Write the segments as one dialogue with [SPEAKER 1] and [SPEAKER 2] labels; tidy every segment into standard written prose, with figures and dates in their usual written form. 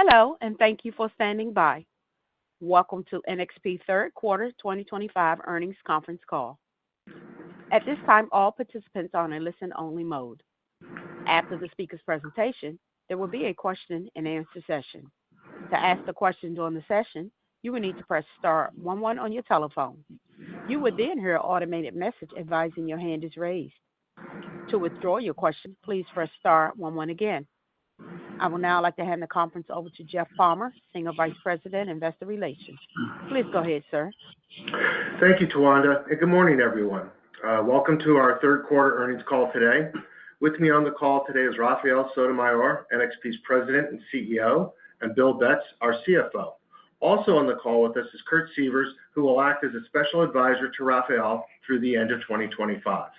[SPEAKER 1] Hello, and thank you for standing by. Welcome to NXP Third Quarter 2025 Earnings Conference Call. At this time, all participants are in a listen-only mode. After the speaker's presentation, there will be a question-and-answer session. To ask a question during the session, you will need to press star 11 on your telephone. You will then hear an automated message advising your hand is raised. To withdraw your question, please press star 11 again. I would now like to hand the conference over to Jeff Palmer, Senior Vice President, Investor Relations. Please go ahead, sir.
[SPEAKER 2] Thank you, Tawanda, and good morning, everyone. Welcome to our third quarter earnings call today. With me on the call today is Rafael Sotomayor, NXP's President and CEO, and Bill Betz, our CFO. Also on the call with us is Kurt Sievers, who will act as a special advisor to Rafael through the end of 2025.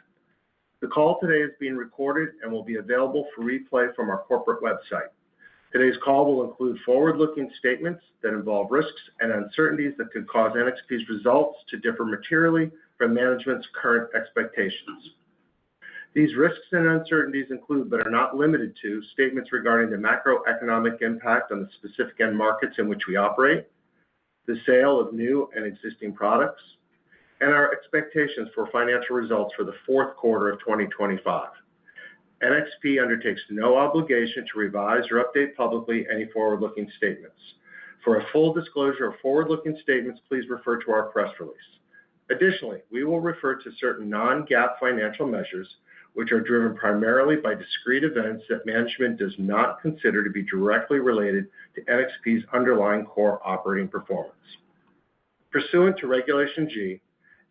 [SPEAKER 2] The call today is being recorded and will be available for replay from our corporate website. Today's call will include forward-looking statements that involve risks and uncertainties that could cause NXP's results to differ materially from management's current expectations. These risks and uncertainties include, but are not limited to, statements regarding the macroeconomic impact on the specific end markets in which we operate, the sale of new and existing products, and our expectations for financial results for the fourth quarter of 2025. NXP undertakes no obligation to revise or update publicly any forward-looking statements. For a full disclosure of forward-looking statements, please refer to our press release. Additionally, we will refer to certain non-GAAP financial measures, which are driven primarily by discrete events that management does not consider to be directly related to NXP's underlying core operating performance. Pursuant to Regulation G,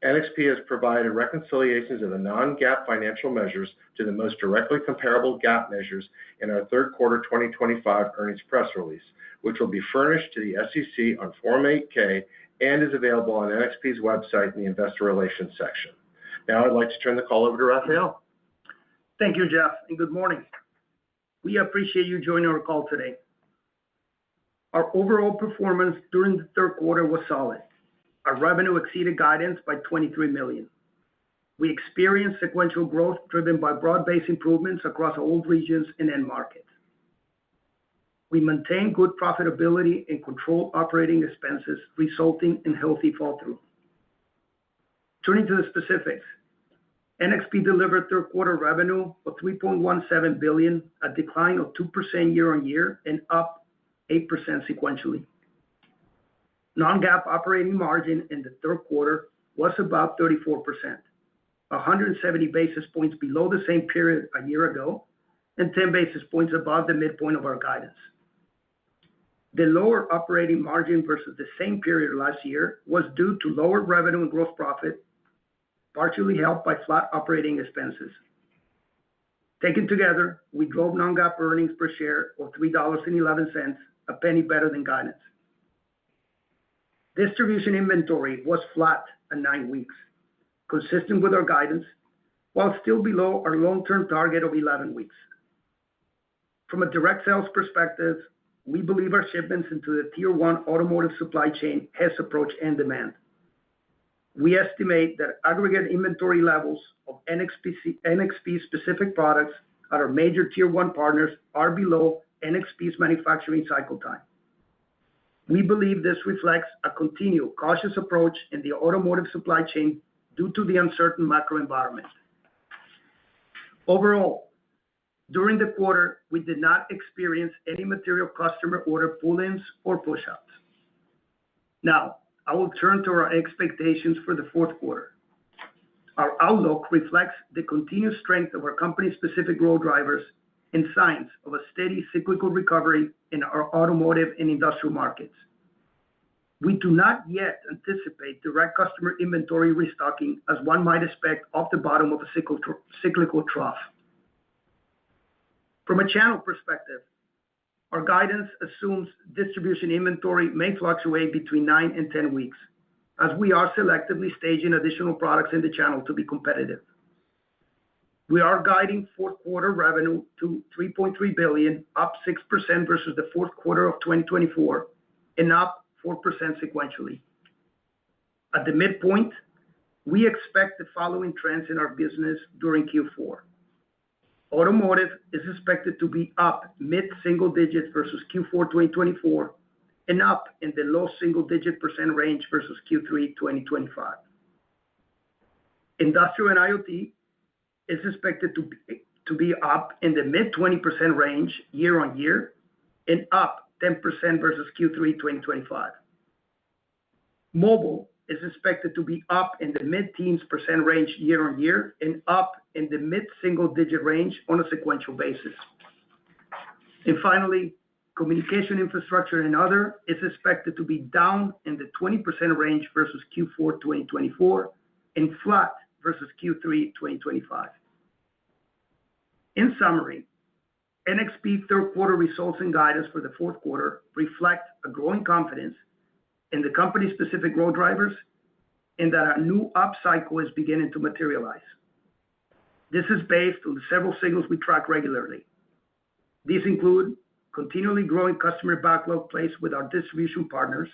[SPEAKER 2] NXP has provided reconciliations of the non-GAAP financial measures to the most directly comparable GAAP measures in our third quarter 2025 earnings press release, which will be furnished to the SEC on Form 8-K and is available on NXP's website in the Investor Relations section. Now I'd like to turn the call over to Rafael.
[SPEAKER 3] Thank you, Jeff, and good morning. We appreciate you joining our call today. Our overall performance during the third quarter was solid. Our revenue exceeded guidance by $23 million. We experienced sequential growth driven by broad-based improvements across all regions and end markets. We maintained good profitability and controlled operating expenses, resulting in healthy fall-through. Turning to the specifics, NXP delivered third quarter revenue of $3.17 billion, a decline of 2% year-on-year and up 8% sequentially. Non-GAAP operating margin in the third quarter was about 34%, 170 basis points below the same period a year ago, and 10 basis points above the midpoint of our guidance. The lower operating margin versus the same period last year was due to lower revenue and gross profit, partially helped by flat operating expenses. Taken together, we drove non-GAAP earnings per share of $3.11, a penny better than guidance. Distribution inventory was flat at 9 weeks, consistent with our guidance, while still below our long-term target of 11 weeks. From a direct sales perspective, we believe our shipments into the Tier 1 automotive supply chain has approached end demand. We estimate that aggregate inventory levels of NXP-specific products at our major Tier 1 partners are below NXP's manufacturing cycle time. We believe this reflects a continued cautious approach in the automotive supply chain due to the uncertain macro environment. Overall, during the quarter, we did not experience any material customer order pull-ins or push-outs. Now, I will turn to our expectations for the fourth quarter. Our outlook reflects the continued strength of our company-specific growth drivers and signs of a steady cyclical recovery in our automotive and industrial markets. We do not yet anticipate direct customer inventory restocking as one might expect off the bottom of a cyclical trough. From a channel perspective, our guidance assumes distribution inventory may fluctuate between 9 and 10 weeks, as we are selectively staging additional products in the channel to be competitive. We are guiding fourth quarter revenue to $3.3 billion, up 6% versus the fourth quarter of 2024, and up 4% sequentially. At the midpoint, we expect the following trends in our business during Q4. Automotive is expected to be up mid-single digits versus Q4 2024 and up in the low single-digit % range versus Q3 2025. Industrial and IoT is expected to be up in the mid-20% range year-on-year and up 10% versus Q3 2025. Mobile is expected to be up in the mid-teens % range year-on-year and up in the mid-single-digit range on a sequential basis. And finally, communication infrastructure and other is expected to be down in the 20% range versus Q4 2024 and flat versus Q3 2025. In summary, NXP third quarter results and guidance for the fourth quarter reflect a growing confidence in the company's specific growth drivers and that a new upcycle is beginning to materialize. This is based on the several signals we track regularly. These include continually growing customer backlog placed with our distribution partners,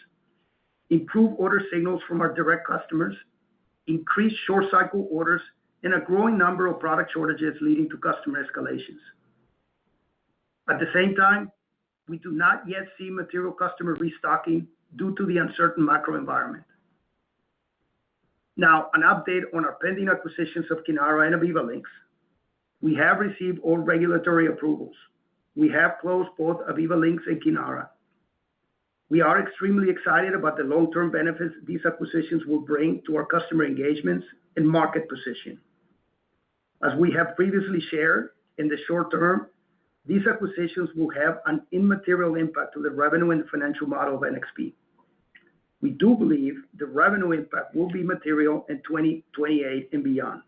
[SPEAKER 3] improved order signals from our direct customers, increased short cycle orders, and a growing number of product shortages leading to customer escalations. At the same time, we do not yet see material customer restocking due to the uncertain macro environment. Now, an update on our pending acquisitions of Kinara and Aviva Links. We have received all regulatory approvals. We have closed both Aviva Links and Kinara. We are extremely excited about the long-term benefits these acquisitions will bring to our customer engagements and market position. As we have previously shared, in the short term, these acquisitions will have an immaterial impact to the revenue and the financial model of NXP. We do believe the revenue impact will be material in 2028 and beyond.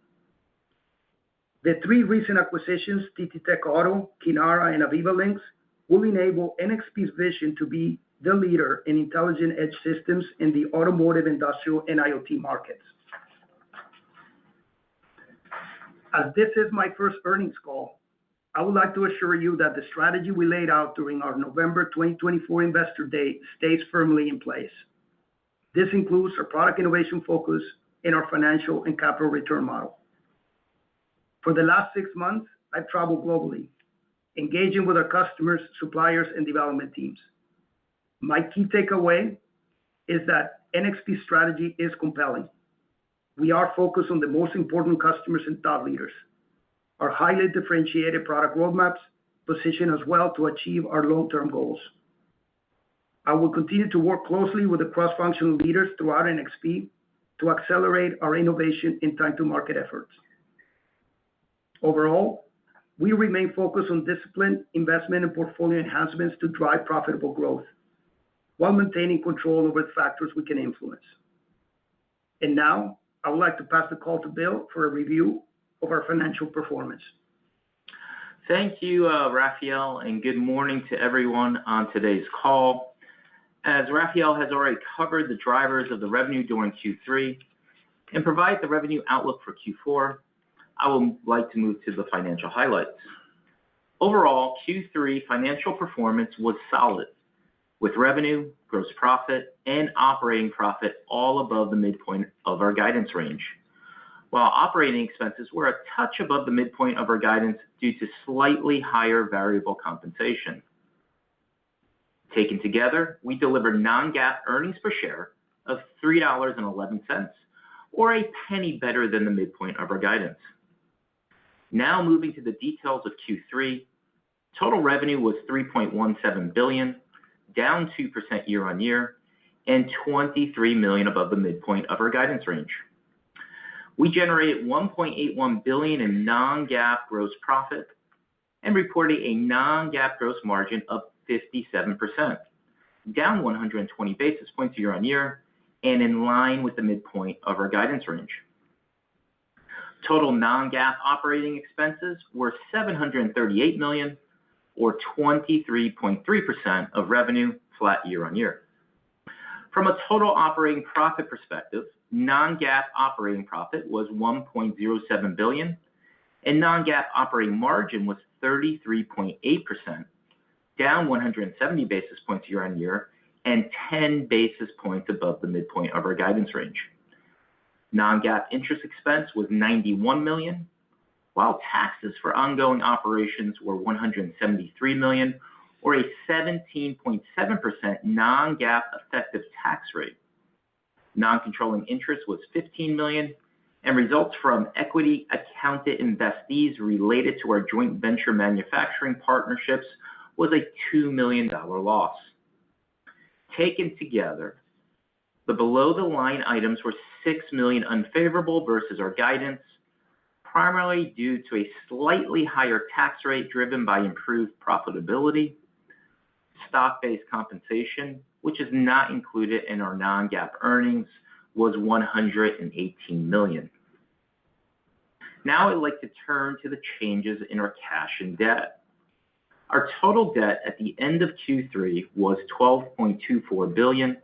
[SPEAKER 3] The three recent acquisitions, TTTech Auto, Kinara, and Aviva Links, will enable NXP's vision to be the leader in intelligent edge systems in the automotive, industrial, and IoT markets. As this is my first earnings call, I would like to assure you that the strategy we laid out during our November 2024 Investor Day stays firmly in place. This includes our product innovation focus and our financial and capital return model. For the last 6 months, I've traveled globally, engaging with our customers, suppliers, and development teams. My key takeaway is that NXP's strategy is compelling. We are focused on the most important customers and thought leaders. Our highly differentiated product roadmaps position us well to achieve our long-term goals. I will continue to work closely with the cross-functional leaders throughout NXP to accelerate our innovation and time-to-market efforts. Overall, we remain focused on disciplined investment and portfolio enhancements to drive profitable growth while maintaining control over the factors we can influence. And now, I would like to pass the call to Bill for a review of our financial performance.
[SPEAKER 4] Thank you, Rafael, and good morning to everyone on today's call. As Rafael has already covered the drivers of the revenue during Q3 and provide the revenue outlook for Q4, I would like to move to the financial highlights. Overall, Q3 financial performance was solid, with revenue, gross profit, and operating profit all above the midpoint of our guidance range, while operating expenses were a touch above the midpoint of our guidance due to slightly higher variable compensation. Taken together, we delivered non-GAAP earnings per share of $3.11, or a penny better than the midpoint of our guidance. Now moving to the details of Q3, total revenue was $3.17 billion, down 2% year-on-year, and $23 million above the midpoint of our guidance range. We generated $1.81 billion in non-GAAP gross profit and reported a non-GAAP gross margin of 57%, down 120 basis points year-on-year, and in line with the midpoint of our guidance range. Total non-GAAP operating expenses were $738 million, or 23.3% of revenue, flat year-on-year. From a total operating profit perspective, non-GAAP operating profit was $1.07 billion, and non-GAAP operating margin was 33.8%, down 170 basis points year-on-year, and 10 basis points above the midpoint of our guidance range. Non-GAAP interest expense was $91 million. while taxes for ongoing operations were $173 million, or a 17.7% non-GAAP effective tax rate. Non-controlling interest was $15 million, and results from equity accounted investees related to our joint venture manufacturing partnerships was a $2 million loss. Taken together, the below-the-line items were $6 million unfavorable versus our guidance, primarily due to a slightly higher tax rate driven by improved profitability. Stock-based compensation, which is not included in our non-GAAP earnings, was $118 million. Now I'd like to turn to the changes in our cash and debt. Our total debt at the end of Q3 was $12.24 billion,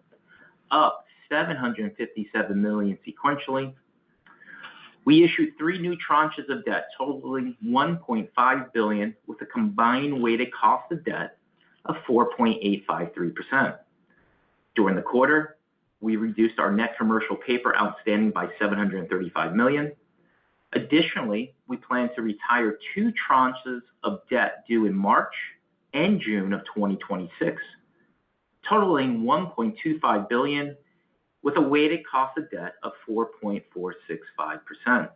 [SPEAKER 4] up $757 million sequentially. We issued 3 new tranches of debt totaling $1.5 billion with a combined weighted cost of debt of 4.853%. During the quarter, we reduced our net commercial paper outstanding by $735 million. Additionally, we plan to retire 2 tranches of debt due in March and June of 2026, totaling $1.25 billion with a weighted cost of debt of 4.465%.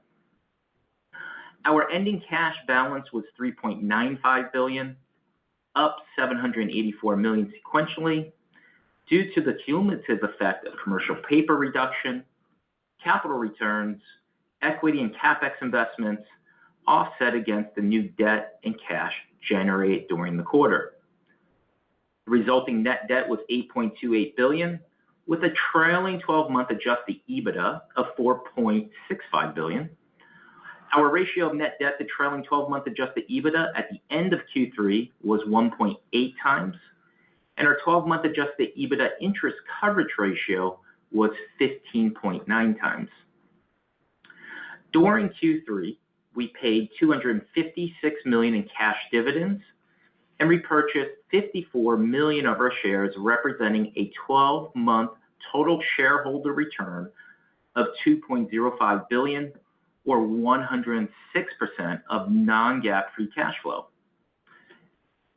[SPEAKER 4] Our ending cash balance was $3.95 billion, up $784 million sequentially, due to the cumulative effect of commercial paper reduction, capital returns, equity and CapEx investments, offset against the new debt and cash generated during the quarter. The resulting net debt was $8.28 billion, with a trailing 12-month adjusted EBITDA of $4.65 billion. Our ratio of net debt to trailing 12-month adjusted EBITDA at the end of Q3 was 1.8 times, and our 12-month adjusted EBITDA interest coverage ratio was 15.9 times. During Q3, we paid $256 million in cash dividends and repurchased 54 million of our shares, representing a 12-month total shareholder return of $2.05 billion, or 106% of non-GAAP free cash flow.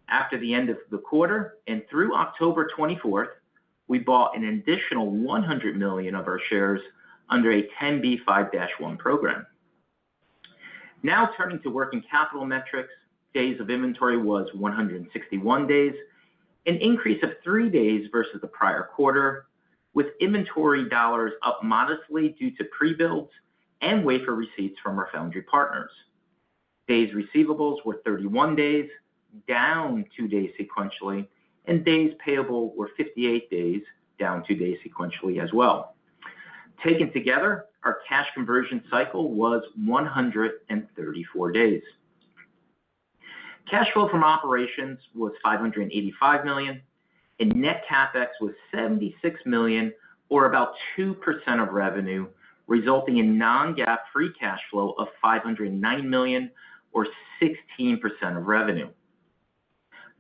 [SPEAKER 4] After the end of the quarter and through October 24th, we bought an additional 100 million of our shares under a 10b5-1 program. Now turning to working capital metrics, days of inventory was 161 days, an increase of 3 days versus the prior quarter, with inventory dollars up modestly due to pre-builds and wafer receipts from our foundry partners. Days receivables were 31 days, down 2 days sequentially, and days payable were 58 days, down 2 days sequentially as well. Taken together, our cash conversion cycle was 134 days. Cash flow from operations was $585 million, and net CapEx was $76 million, or about 2% of revenue, resulting in non-GAAP free cash flow of $509 million, or 16% of revenue.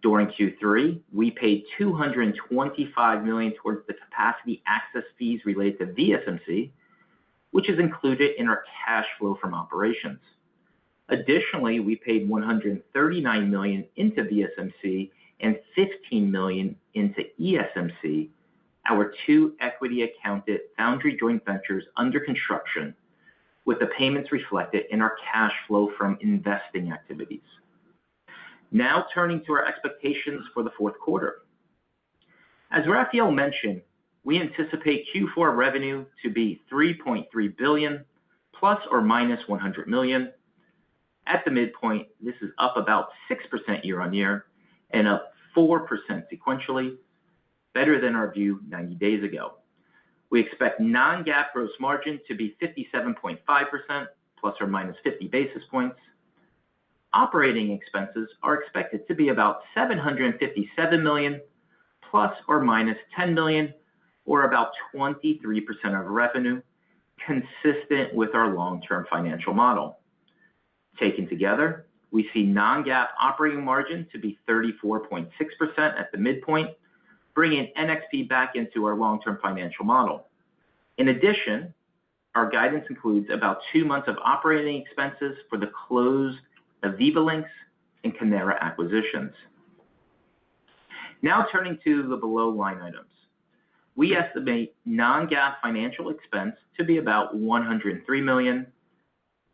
[SPEAKER 4] During Q3, we paid $225 million towards the capacity access fees related to VSMC, which is included in our cash flow from operations. Additionally, we paid $139 million into VSMC and $15 million into ESMC, our 2 equity accounted foundry joint ventures under construction, with the payments reflected in our cash flow from investing activities. Now turning to our expectations for the fourth quarter. As Raphael mentioned, we anticipate Q4 revenue to be $3.3 billion, plus or minus $100 million. At the midpoint, this is up about 6% year on year and up 4% sequentially, better than our view 90 days ago. We expect non-GAAP gross margin to be 57.5%, plus or minus 50 basis points. Operating expenses are expected to be about $757 million, plus or minus $10 million, or about 23% of revenue, consistent with our long-term financial model. Taken together, we see non-GAAP operating margin to be 34.6% at the midpoint, bringing NXP back into our long-term financial model. In addition, Our guidance includes about 2 months of operating expenses for the closed AvivaLinks and Kinara acquisitions. Now turning to the below line items. We estimate non-GAAP financial expense to be about $103 million.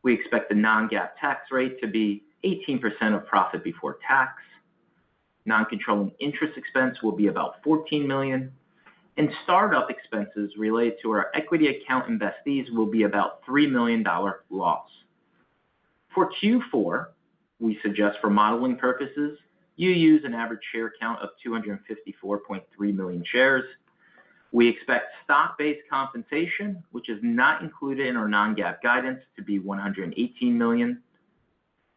[SPEAKER 4] We expect the non-GAAP tax rate to be 18% of profit before tax. Non-controlling interest expense will be about $14 million. And startup expenses related to our equity account investees will be about $3 million loss. For Q4, we suggest for modeling purposes, you use an average share count of 254.3 million shares. We expect stock-based compensation, which is not included in our non-GAAP guidance, to be $118 million.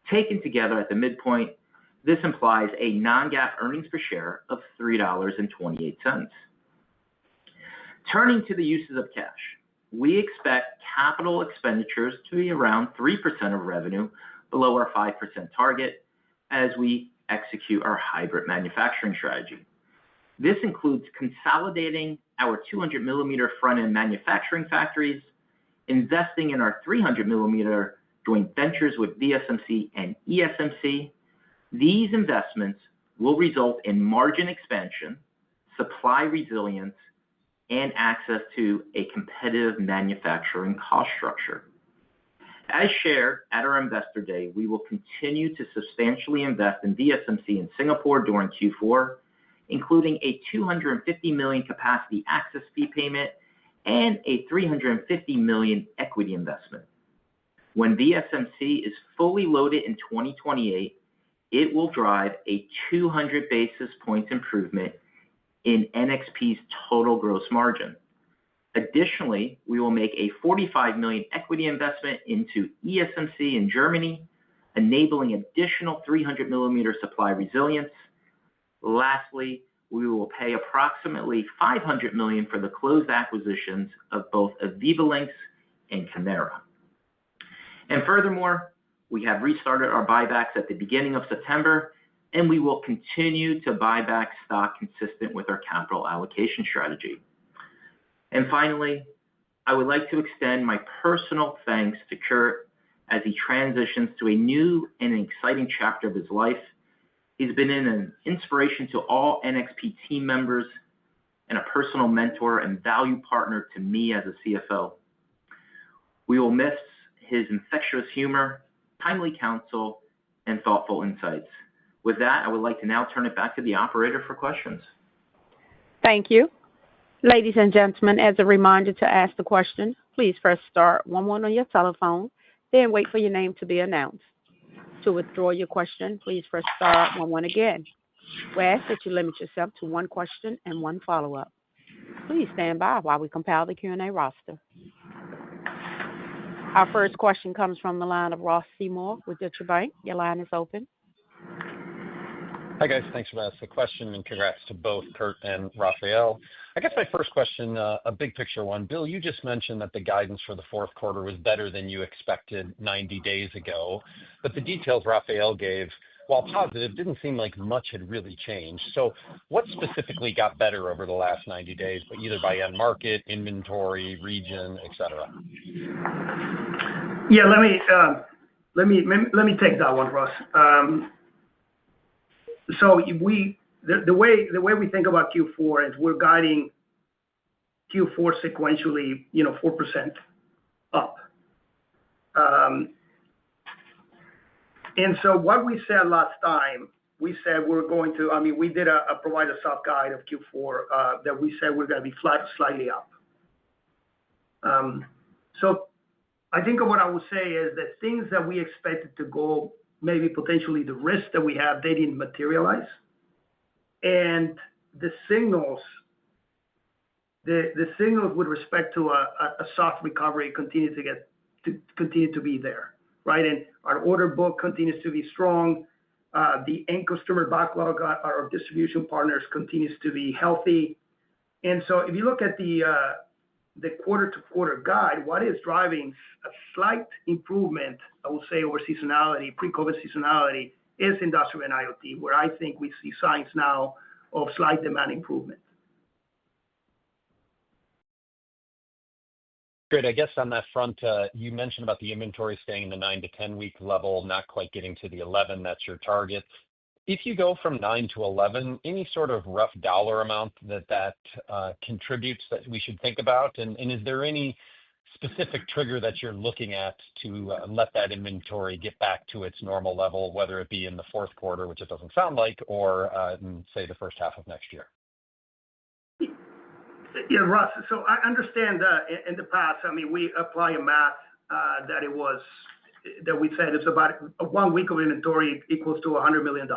[SPEAKER 4] Taken together at the midpoint, this implies a non-GAAP earnings per share of $3.28. Turning to the uses of cash, we expect capital expenditures to be around 3% of revenue, below our 5% target, as we execute our hybrid manufacturing strategy. This includes consolidating our 200 millimeter front-end manufacturing factories, investing in our 300 millimeter joint ventures with VSMC and ESMC. These investments will result in margin expansion, supply resilience, and access to a competitive manufacturing cost structure. As shared at our Investor Day, we will continue to substantially invest in VSMC in Singapore during Q4, including a $250 million capacity access fee payment and a $350 million equity investment. When VSMC is fully loaded in 2028, it will drive a 200 basis points improvement in NXP's total gross margin. Additionally, we will make a $45 million equity investment into ESMC in Germany, enabling additional 300 millimeter supply resilience. Lastly, we will pay approximately $500 million for the closed acquisitions of both AvivaLinks and Kinara. And furthermore, we have restarted our buybacks at the beginning of September, and we will continue to buy back stock consistent with our capital allocation strategy. And finally, I would like to extend my personal thanks to Kurt as he transitions to a new and exciting chapter of his life. He's been an inspiration to all NXP team members and a personal mentor and value partner to me as a CFO. We will miss his infectious humor, timely counsel, and thoughtful insights. With that, I would like to now turn it back to the operator for questions.
[SPEAKER 1] Thank you. Ladies and gentlemen, as a reminder to ask the question, please press star 11 on your telephone, then wait for your name to be announced. To withdraw your question, please press star 11 again. We ask that you limit yourself to one question and one follow-up. Please stand by while we compile the Q&A roster. Our first question comes from the line of Ross Seymore with Deutsche Bank. Your line is open.
[SPEAKER 5] Hi, guys. Thanks for asking the question, and congrats to both Kurt and Rafael. I guess my first question, a big picture one. Bill, you just mentioned that the guidance for the fourth quarter was better than you expected 90 days ago, but the details Rafael gave, while positive, didn't seem like much had really changed. So what specifically got better over the last 90 days, but either by end market, inventory, region, et cetera?
[SPEAKER 3] Yeah, let me take that one, Ross. So the way we think about Q4 is we're guiding Q4 sequentially, 4% up. And so what we said last time, we said we're going to, we did provide a soft guide of Q4 that we said we're going to be flat, slightly up. So I think what I would say is that things that we expected to go, maybe potentially the risks that we have, they didn't materialize. And the signals with respect to a soft recovery continue to be there, right? And our order book continues to be strong. The end customer backlog, our distribution partners, continues to be healthy. And so if you look at the quarter-to-quarter guide, what is driving a slight improvement, I will say, over seasonality, pre-COVID seasonality, is industrial and IoT, where I think we see signs now of slight demand improvement.
[SPEAKER 5] Great. I guess on that front, you mentioned about the inventory staying in the 9 to 10-week level, not quite getting to the 11. That's your target. If you go from 9 to 11, any sort of rough dollar amount that contributes that we should think about? And is there any specific trigger that you're looking at to let that inventory get back to its normal level, whether it be in the fourth quarter, which it doesn't sound like, or in, say, the first half of next year?
[SPEAKER 3] Yeah, Ross. So I understand in the past, I mean, we apply a math that we said it's about 1 week of inventory equals to $100 million.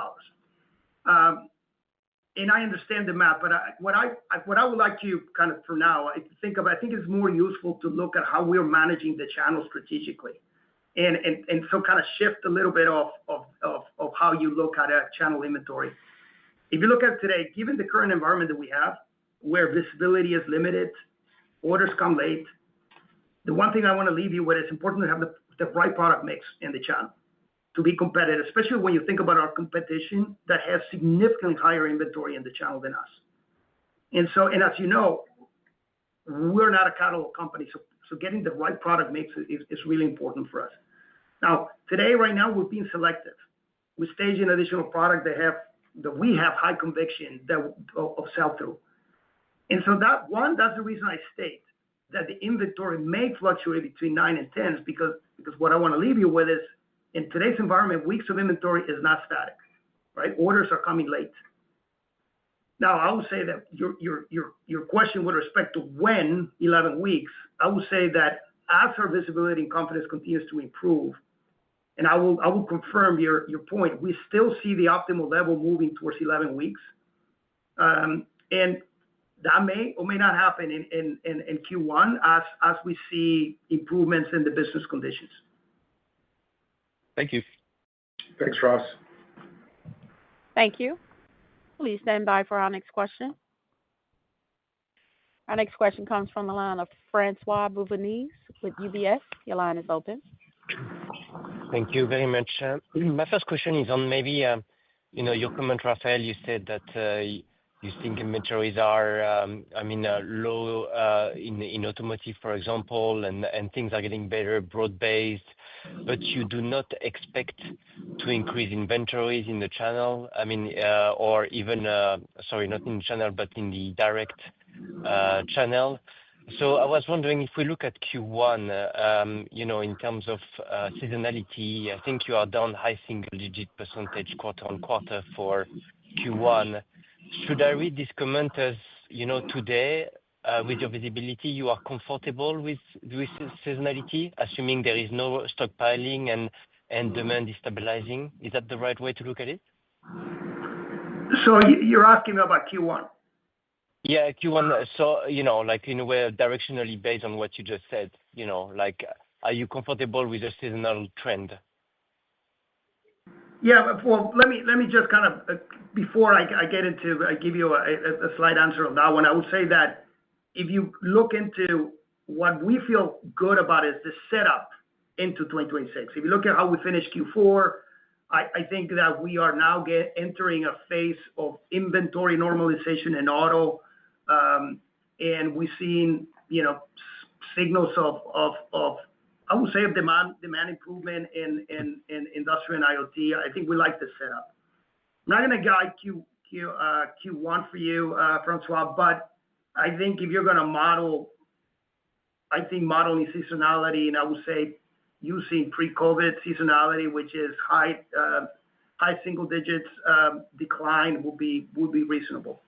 [SPEAKER 3] And I understand the math, but what I would like you kind of for now I think it's more useful to look at how we're managing the channel strategically, and so kind of shift a little bit of how you look at a channel inventory. If you look at it today, given the current environment that we have, where visibility is limited, orders come late, the one thing I want to leave you with is important to have the right product mix in the channel to be competitive, especially when you think about our competition that has significantly higher inventory in the channel than us. And as you know, we're not a catalog company, so getting the right product mix is really important for us. Now, right now, we're being selective. We're staging additional product that we have high conviction of sell-through. And so that's the reason I state that the inventory may fluctuate between 9 and 10, because what I want to leave you with is, in today's environment, weeks of inventory is not static, right? Orders are coming late. Now, I would say that your question with respect to when 11 weeks, I would say that as our visibility and confidence continues to improve, and I will confirm your point, we still see the optimal level moving towards 11 weeks. And that may or may not happen in Q1 as we see improvements in the business conditions.
[SPEAKER 5] Thank you.
[SPEAKER 2] Thanks, Ross.
[SPEAKER 1] Thank you. Please stand by for our next question. Our next question comes from the line of Francois Bouvignies with UBS. Your line is open.
[SPEAKER 6] Thank you very much. My first question is on maybe your comment, Rafael. You said that you think inventories are, low in automotive, for example, and things are getting better, broad-based, but you do not expect to increase inventories in the channel. I mean, or even, sorry, not in the channel, but in the direct channel. So I was wondering if we look at Q1, in terms of seasonality, I think you are down high single-digit % quarter on quarter for Q1. Should I read this comment as, today, with your visibility, you are comfortable with seasonality, assuming there is no stockpiling and demand is stabilizing? Is that the right way to look at it?
[SPEAKER 3] So you're asking about Q1?
[SPEAKER 6] Yeah, Q1. So, like in a way, directionally based on what you just said, are you comfortable with a seasonal trend?
[SPEAKER 3] Yeah, well, let me just kind of, before I give you a slight answer on that one, I would say that if you look into what we feel good about is the setup into 2026. If you look at how we finished Q4, I think that we are now entering a phase of inventory normalization in auto, and we've seen, signals of I would say of demand improvement in industrial and IoT. I think we like the setup. I'm not going to guide Q1 for you, Francois, but I think if you're going to model, modeling seasonality, and I would say using pre-COVID seasonality, which is high single digits decline, will be reasonable.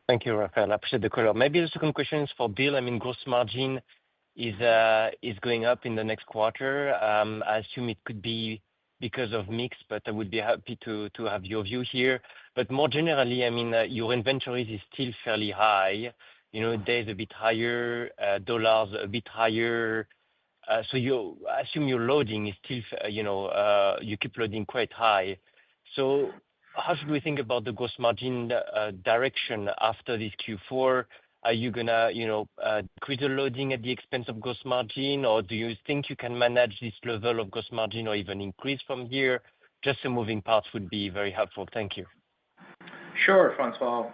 [SPEAKER 6] Thank you, Rafael. I appreciate the color. Maybe the second question is for Bill. I mean, gross margin is going up in the next quarter. I assume it could be because of mix, but I would be happy to have your view here. But more generally, I mean, your inventories is still fairly high. Days a bit higher, dollars a bit higher. So you assume your loading is still, you keep loading quite high. So how should we think about the gross margin direction after this Q4? Are you going to, increase the loading at the expense of gross margin, or do you think you can manage this level of gross margin or even increase from here? Just some moving parts would be very helpful. Thank you.
[SPEAKER 4] Sure, Francois.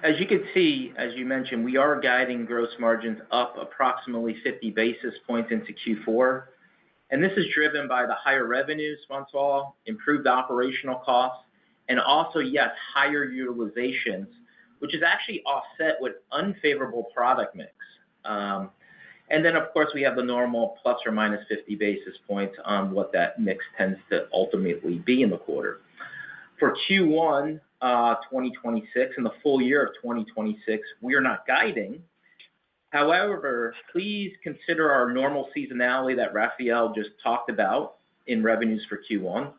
[SPEAKER 4] As you can see, as you mentioned, we are guiding gross margins up approximately 50 basis points into Q4. And this is driven by the higher revenues, François, improved operational costs, and also, yes, higher utilizations, which is actually offset with unfavorable product mix. And then, of course, we have the normal plus or minus 50 basis points on what that mix tends to ultimately be in the quarter. For Q1 2026 and the full year of 2026, we are not guiding. However, please consider our normal seasonality that Rafael just talked about in revenues for Q1,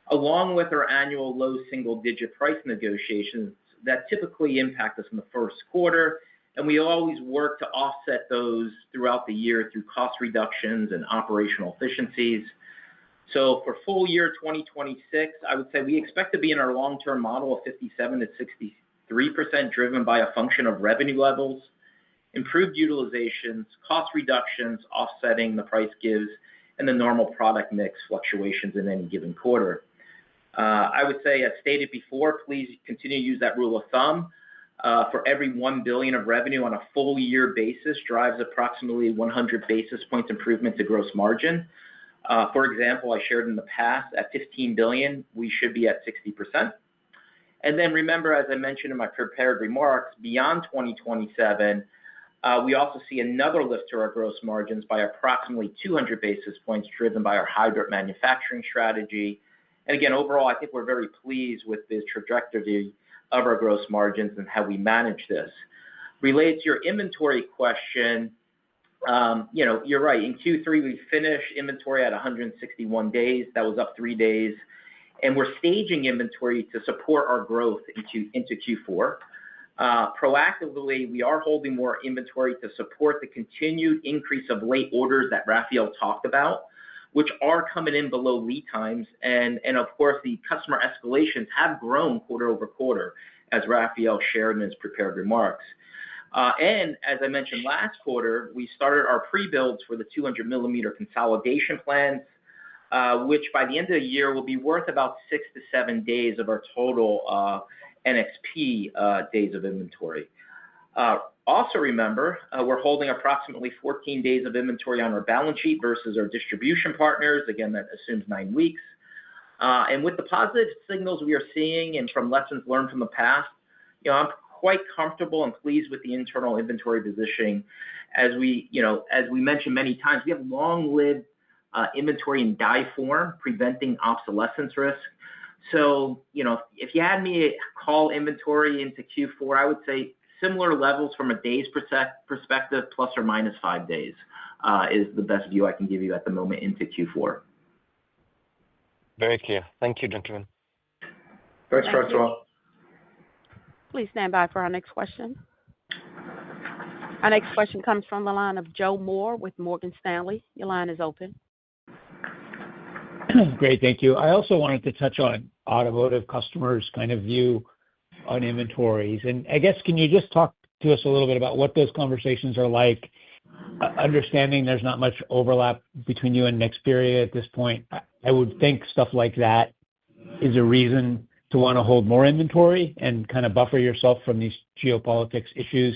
[SPEAKER 4] along with our annual low single-digit price negotiations that typically impact us in the first quarter, and we always work to offset those throughout the year through cost reductions and operational efficiencies. So for full year 2026, I would say we expect to be in our long-term model of 57 to 63%, driven by a function of revenue levels, improved utilizations, cost reductions, offsetting the price gives, and the normal product mix fluctuations in any given quarter. I would say, as stated before, please continue to use that rule of thumb. For every $1 billion of revenue on a full year basis drives approximately 100 basis points improvement to gross margin. For example, I shared in the past, at $15 billion, we should be at 60%. And then remember, as I mentioned in my prepared remarks, beyond 2027, we also see another lift to our gross margins by approximately 200 basis points, driven by our hybrid manufacturing strategy. And again, overall, I think we're very pleased with the trajectory of our gross margins and how we manage this. Related to your inventory question, you're right. In Q3, we finished inventory at 161 days. That was up 3 days. And we're staging inventory to support our growth into Q4. Proactively, we are holding more inventory to support the continued increase of late orders that Rafael talked about, which are coming in below lead times. And of course, the customer escalations have grown quarter over quarter, as Rafael shared in his prepared remarks. And as I mentioned last quarter, we started our pre-builds for the 200-millimeter consolidation plans, which by the end of the year will be worth about 6 to 7 days of our total NXP days of inventory. Also remember, we're holding approximately 14 days of inventory on our balance sheet versus our distribution partners. Again, that assumes 9 weeks. And with the positive signals we are seeing and from lessons learned from the past, I'm quite comfortable and pleased with the internal inventory positioning. As we mentioned many times, we have long-lived inventory in die form, preventing obsolescence risk. So, if you had me call inventory into Q4, I would say similar levels from a day's perspective, plus or minus 5 days, is the best view I can give you at the moment into Q4.
[SPEAKER 6] Very clear. Thank you, gentlemen.
[SPEAKER 2] Thanks, François.
[SPEAKER 1] Please stand by for our next question. Our next question comes from the line of Joe Moore with Morgan Stanley. Your line is open.
[SPEAKER 7] Great, thank you. I also wanted to touch on automotive customers' kind of view on inventories. And I guess, can you just talk to us a little bit about what those conversations are like, understanding there's not much overlap between you and Nexperia at this point? I would think stuff like that is a reason to want to hold more inventory and kind of buffer yourself from these geopolitics issues.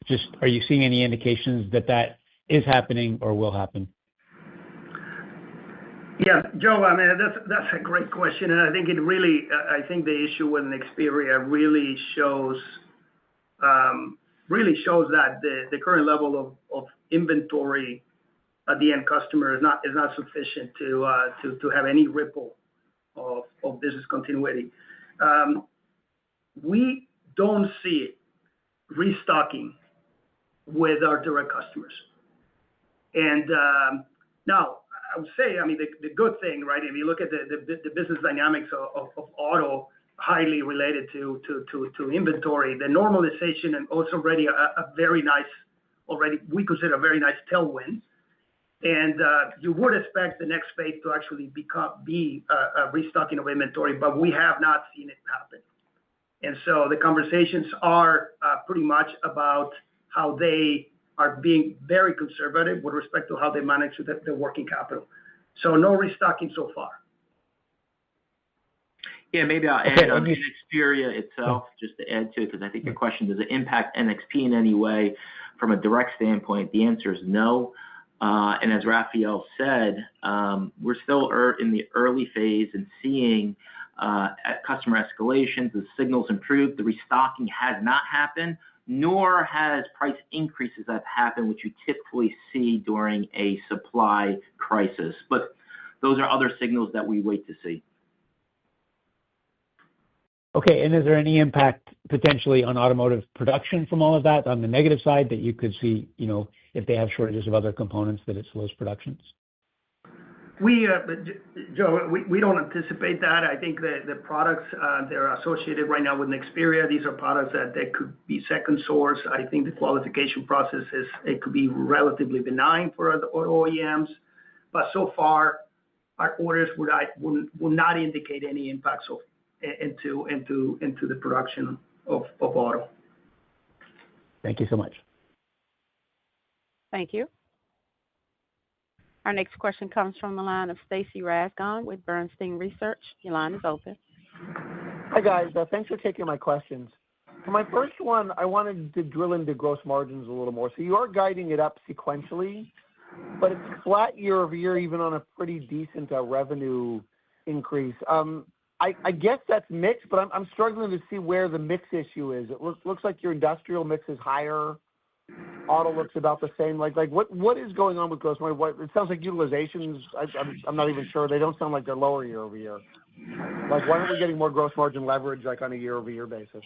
[SPEAKER 7] Just, are you seeing any indications that that is happening or will happen?
[SPEAKER 3] Yeah, Joe, I mean, that's a great question. And I think I think the issue with Nexperia really shows that the current level of inventory at the end customer is not sufficient to have any ripple of business continuity. We don't see restocking with our direct customers. And now, I would say, I mean, the good thing, right, if you look at the business dynamics of auto, highly related to inventory, the normalization and also already a very nice, we consider a very nice tailwind. And you would expect the next phase to actually be a restocking of inventory, but we have not seen it happen. And so the conversations are pretty much about how they are being very conservative with respect to how they manage their working capital. So no restocking so far.
[SPEAKER 4] Yeah, maybe I'll
[SPEAKER 7] Okay,
[SPEAKER 4] add on Nexperia itself, just to add to it, because I think the question, does it impact NXP in any way from a direct standpoint? The answer is no. And as Raphael said, we're still in the early phase and seeing customer escalations, the signals improved, the restocking has not happened, nor has price increases that happened, which you typically see during a supply crisis. But those are other signals that we wait to see.
[SPEAKER 7] Okay, and is there any impact potentially on automotive production from all of that on the negative side that you could see, if they have shortages of other components that it slows productions?
[SPEAKER 3] Joe, we don't anticipate that. I think that the products they're associated right now with Nexperia, these are products that could be second source. I think the qualification process it could be relatively benign for the auto OEMs, but so far our orders would not indicate any impact into the production of auto.
[SPEAKER 7] Thank you so much.
[SPEAKER 1] Thank you. Our next question comes from the line of Stacy Rasgon with Bernstein Research. Your line is open.
[SPEAKER 8] Hi, guys. Thanks for taking my questions. For my first one, I wanted to drill into gross margins a little more. So you are guiding it up sequentially, but it's flat year over year, even on a pretty decent revenue increase. I guess that's mixed, but I'm struggling to see where the mix issue is. It looks like your industrial mix is higher. Auto looks about the same. Like what is going on with gross margin? It sounds like utilizations, I'm not even sure. They don't sound like they're lower year over year. Like, why aren't we getting more gross margin leverage like on a year over year basis?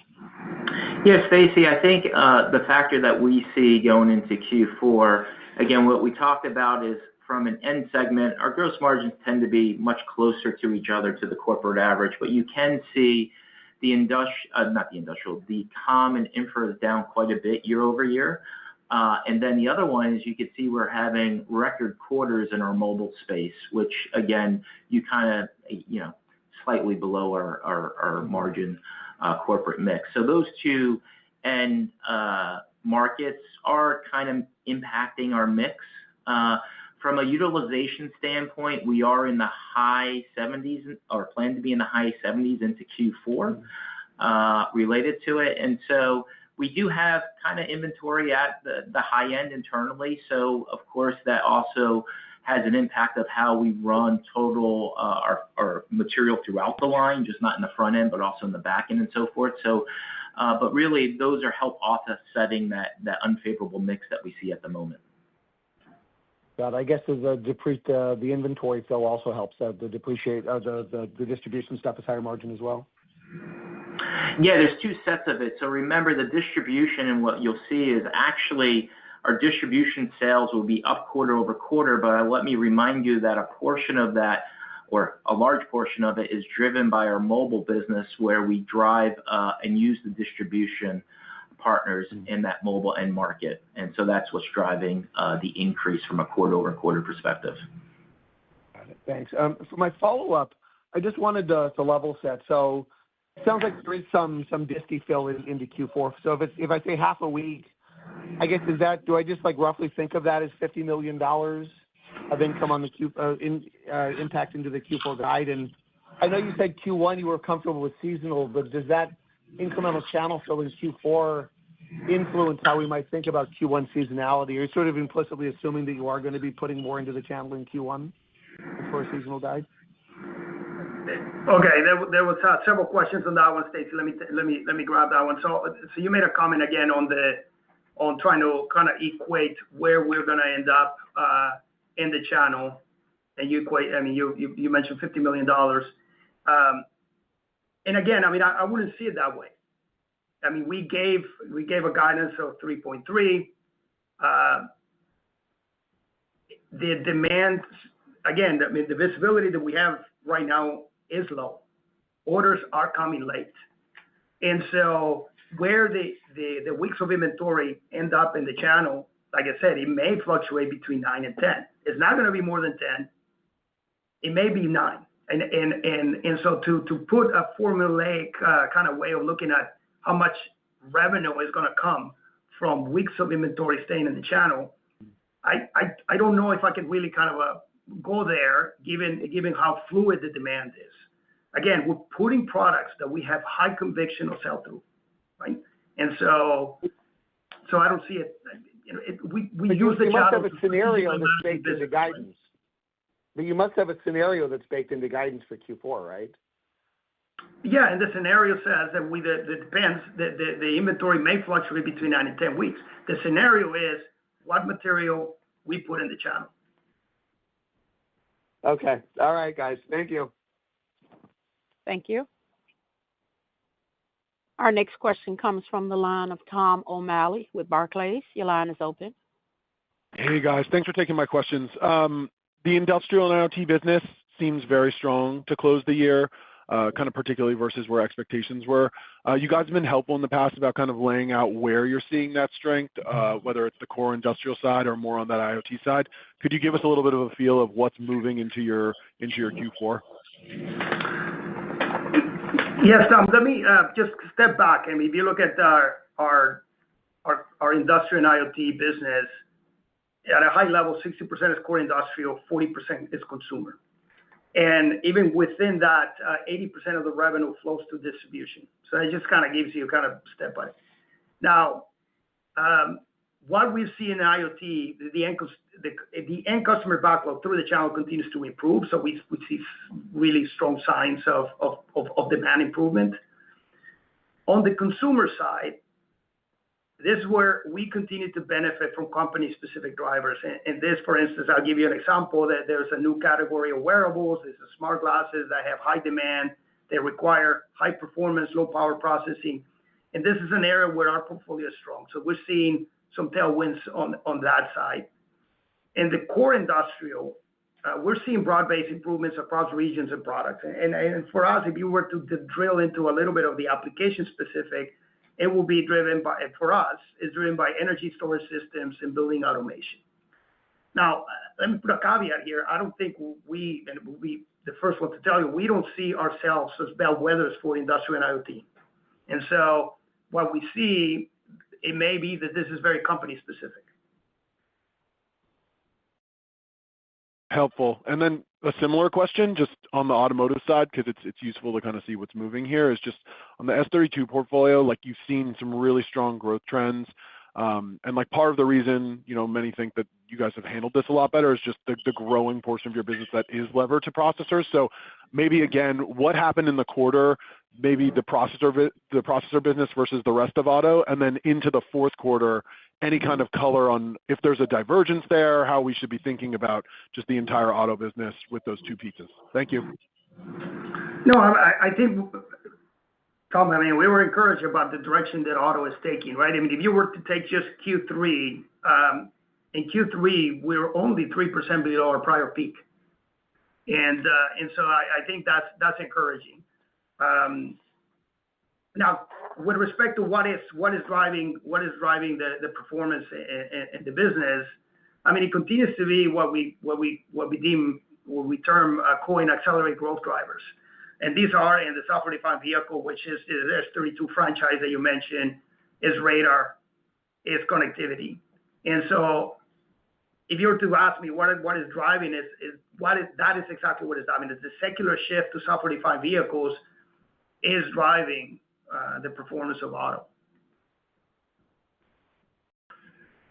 [SPEAKER 4] Yeah, Stacy, I think the factor that we see going into Q4, again, what we talked about is from an end segment, our gross margins tend to be much closer to each other, to the corporate average, but you can see the the comm and infra is down quite a bit year over year. And then the other one is you can see we're having record quarters in our mobile space, which again, you kind of, slightly below our margin corporate mix. So those two end markets are kind of impacting our mix. From a utilization standpoint, we are in the high 70s or plan to be in the high 70s into Q4 related to it. And so we do have kind of inventory at the high end internally. So, of course, that also has an impact of how we run total our material throughout the line, just not in the front end, but also in the back end and so forth. So, but really, those are help offsetting that unfavorable mix that we see at the moment.
[SPEAKER 8] God, I guess the inventory fill also helps. The distribution stuff is higher margin as well.
[SPEAKER 4] Yeah, there's two sets of it. So remember, the distribution and what you'll see is actually our distribution sales will be up quarter over quarter. But let me remind you that a portion of that, or a large portion of it, is driven by our mobile business, where we drive and use the distribution partners in that mobile end market. And so that's what's driving the increase from a quarter over quarter perspective.
[SPEAKER 8] Got it. Thanks. For my follow-up, I just wanted to level set. So it sounds like there is some disti fill into Q4. So if I say half a week, I guess do I just roughly think of that as $50 million of income on the impact into the Q4 guide? And I know you said Q1 you were comfortable with seasonal, but does that incremental channel fill in Q4 influence how we might think about Q1 seasonality? Or sort of implicitly assuming that you are going to be putting more into the channel in Q1 for a seasonal guide?
[SPEAKER 3] Okay, there was several questions on that one, Stacy. Let me grab that one. So you made a comment again on trying to kind of equate where we're going to end up in the channel, and you mentioned $50 million. And again, I wouldn't see it that way. We gave a guidance of 3.3. The demand, again, the visibility that we have right now is low. Orders are coming late. And so where the weeks of inventory end up in the channel, like I said, it may fluctuate between 9 and 10. It's not going to be more than 10. It may be 9. And so to put a formulaic kind of way of looking at how much revenue is going to come from weeks of inventory staying in the channel, I don't know if I can really kind of go there, given how fluid the demand is. again, we're putting products that we have high conviction of sell-through, right? And so I don't see it. We use the channel.
[SPEAKER 8] You must have a scenario that's baked into guidance. But you must have a scenario that's baked into guidance for Q4, right?
[SPEAKER 3] Yeah, and the scenario says that it depends. The inventory may fluctuate between 9 and 10 weeks. The scenario is what material we put in the channel.
[SPEAKER 8] Okay. All right, guys. Thank you.
[SPEAKER 1] Thank you. Our next question comes from the line of Tom O'Malley with Barclays. Your line is open.
[SPEAKER 9] Hey, guys. Thanks for taking my questions. The industrial and IoT business seems very strong to close the year, kind of particularly versus where expectations were. You guys have been helpful in the past about kind of laying out where you're seeing that strength, whether it's the core industrial side or more on that IoT side. Could you give us a little bit of a feel of what's moving into your Q4?
[SPEAKER 3] Yes, Tom. Let me just step back. I mean, if you look at our industrial and IoT business, at a high level, 60% is core industrial, 40% is consumer. And even within that, 80% of the revenue flows to distribution. So it just kind of gives you kind of step by. Now, what we see in IoT, the end customer backlog through the channel continues to improve. So we see really strong signs of demand improvement. On the consumer side, this is where we continue to benefit from company-specific drivers. And this, for instance, I'll give you an example that there's a new category of wearables. There's smart glasses that have high demand. They require high performance, low power processing. And this is an area where our portfolio is strong. So we're seeing some tailwinds on that side. In the core industrial, we're seeing broad-based improvements across regions and products. And for us, if you were to drill into a little bit of the application specific, it will be driven by, for us, it's driven by energy storage systems and building automation. Now, let me put a caveat here. I don't think and we'll be the first one to tell you, we don't see ourselves as bellwethers for industrial and IoT. And so what we see, it may be that this is very company specific.
[SPEAKER 9] Helpful. And then a similar question, just on the automotive side, because it's useful to kind of see what's moving here, is just on the S32 portfolio, like you've seen some really strong growth trends. And like part of the reason, many think that you guys have handled this a lot better is just the growing portion of your business that is levered to processors. So maybe again, what happened in the quarter, maybe the processor business versus the rest of auto, and then into the fourth quarter, any kind of color on if there's a divergence there, how we should be thinking about just the entire auto business with those two pieces. Thank you.
[SPEAKER 3] No, I think, Tom, we were encouraged about the direction that auto is taking, right? I mean, if you were to take just Q3, in Q3, we were only 3% below our prior peak. And so I think that's encouraging. Now, with respect to what is driving the performance in the business, I mean, it continues to be what we term core and accelerate growth drivers. And these are in the software-defined vehicle, which is the S32 franchise that you mentioned, is radar, is connectivity. And so if you were to ask me what is driving it, that is exactly what is driving it. The secular shift to software-defined vehicles is driving the performance of auto.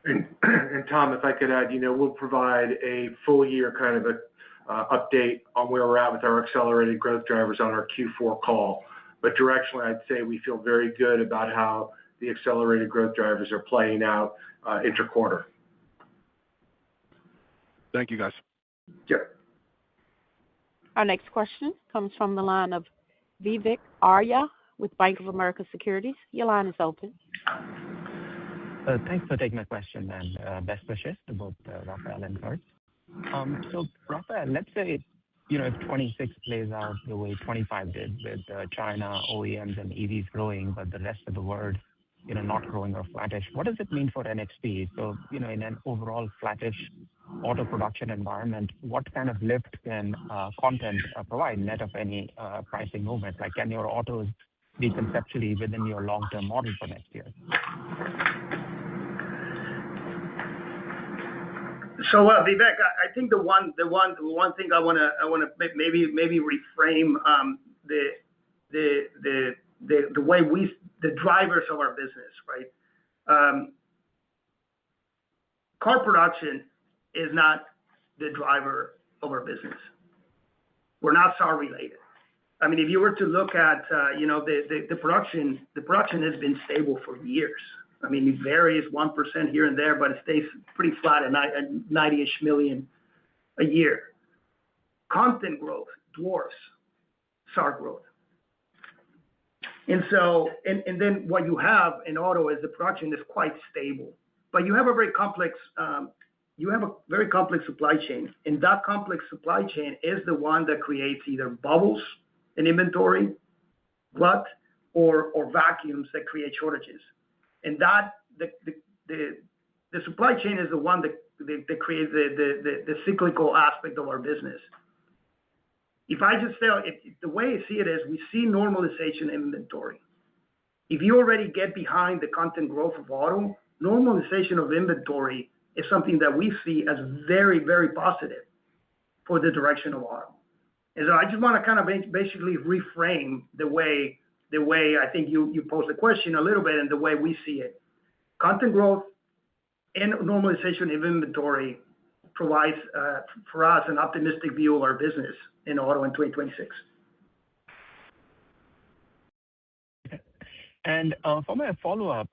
[SPEAKER 2] And Tom, if I could add, we'll provide a full year kind of update on where we're at with our accelerated growth drivers on our Q4 call. But directionally, I'd say we feel very good about how the accelerated growth drivers are playing out interquarter.
[SPEAKER 9] Thank you, guys.
[SPEAKER 2] Yep.
[SPEAKER 1] Our next question comes from the line of Vivek Arya with Bank of America Securities. Your line is open.
[SPEAKER 10] Thanks for taking my question and best wishes to both Rafael and Kurt. So, Rafael, let's say, if 26 plays out the way 25 did with China, OEMs, and EVs growing, but the rest of the world, not growing or flattish, what does it mean for NXP? So, in an overall flattish auto production environment, what kind of lift can content provide net of any pricing movement? Like, can your autos be conceptually within your long-term model for next year?
[SPEAKER 3] So, Vivek, I think the one thing I want to maybe reframe the way the drivers of our business, right? Car production is not the driver of our business. We're not SAR related. I mean, if you were to look at, the production has been stable for years. I mean, it varies 1% here and there, but it stays pretty flat at 90-ish million a year. Content growth dwarfs SAR growth. And then what you have in auto is the production is quite stable, but you have a very complex supply chain, and that complex supply chain is the one that creates either bubbles in inventory, glut, or vacuums that create shortages. And that the supply chain is the one that creates the cyclical aspect of our business. If I just tell, the way I see it is, we see normalization in inventory. If you already get behind the content growth of auto, normalization of inventory is something that we see as very, very positive for the direction of auto. And so I just want to kind of basically reframe the way I think you posed the question a little bit and the way we see it. Content growth and normalization of inventory provides for us an optimistic view of our business in auto in 2026.
[SPEAKER 10] And for my follow-up,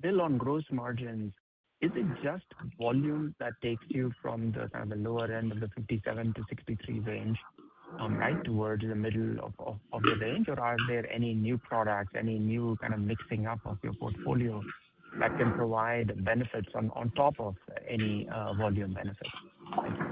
[SPEAKER 10] Bill, on gross margins, is it just volume that takes you from the kind of the lower end of the 57 to 63 range, right towards the middle of the range, or are there any new products, any new kind of mixing up of your portfolio that can provide benefits on top of any volume benefits? Thank you.